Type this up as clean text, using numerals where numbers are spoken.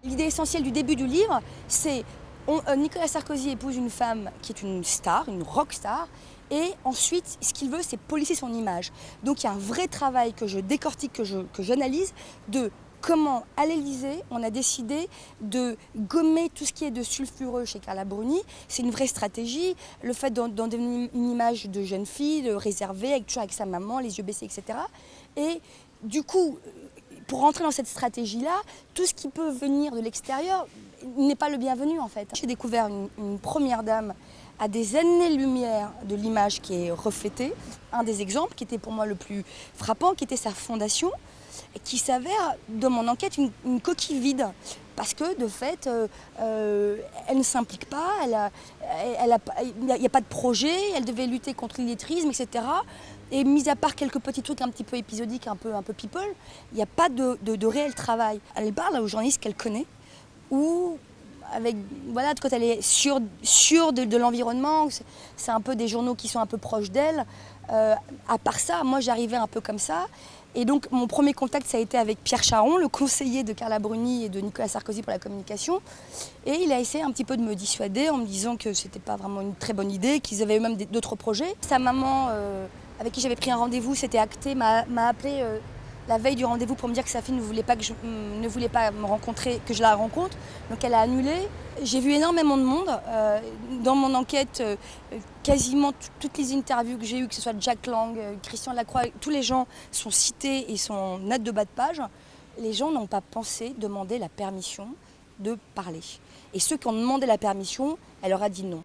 L'idée essentielle du début du livre, c'est Nicolas Sarkozy épouse une femme qui est une star, une rock star, et ensuite, ce qu'il veut, c'est polisser son image. Donc il y a un vrai travail que je décortique, que j'analyse, de comment, à l'Élysée, on a décidé de gommer tout ce qui est de sulfureux chez Carla Bruni. C'est une vraie stratégie. Le fait d'en donner une image de jeune fille, de réservée, toujours avec sa maman, les yeux baissés, etc. Et du coup, pour rentrer dans cette stratégie-là, tout ce qui peut venir de l'extérieur n'est pas le bienvenu en fait. J'ai découvert une première dame à des années-lumière de l'image qui est reflétée. Un des exemples qui était pour moi le plus frappant, qui était sa fondation, et qui s'avère, dans mon enquête, une coquille vide. Parce que, de fait, elle ne s'implique pas, il n'y a pas de projet, elle devait lutter contre l'illettrisme, etc. Et mis à part quelques petits trucs un petit peu épisodiques, un peu people, il n'y a pas de réel travail. Elle parle aux journalistes qu'elle connaît, ou voilà, quand elle est sûre de l'environnement, c'est un peu des journaux qui sont un peu proches d'elle. À part ça, moi j'arrivais un peu comme ça. Et donc mon premier contact, ça a été avec Pierre Charon, le conseiller de Carla Bruni et de Nicolas Sarkozy pour la communication. Et il a essayé un petit peu de me dissuader en me disant que c'était pas vraiment une très bonne idée, qu'ils avaient eux-mêmes d'autres projets. Sa maman, avec qui j'avais pris un rendez-vous, c'était acté, m'a appelé la veille du rendez-vous pour me dire que sa fille ne voulait pas me rencontrer, que je la rencontre. Donc elle a annulé. J'ai vu énormément de monde. Dans mon enquête, quasiment toutes les interviews que j'ai eues, que ce soit Jack Lang, Christian Lacroix, tous les gens sont cités et sont en note de bas de page. Les gens n'ont pas pensé demander la permission de parler. Et ceux qui ont demandé la permission, elle leur a dit non.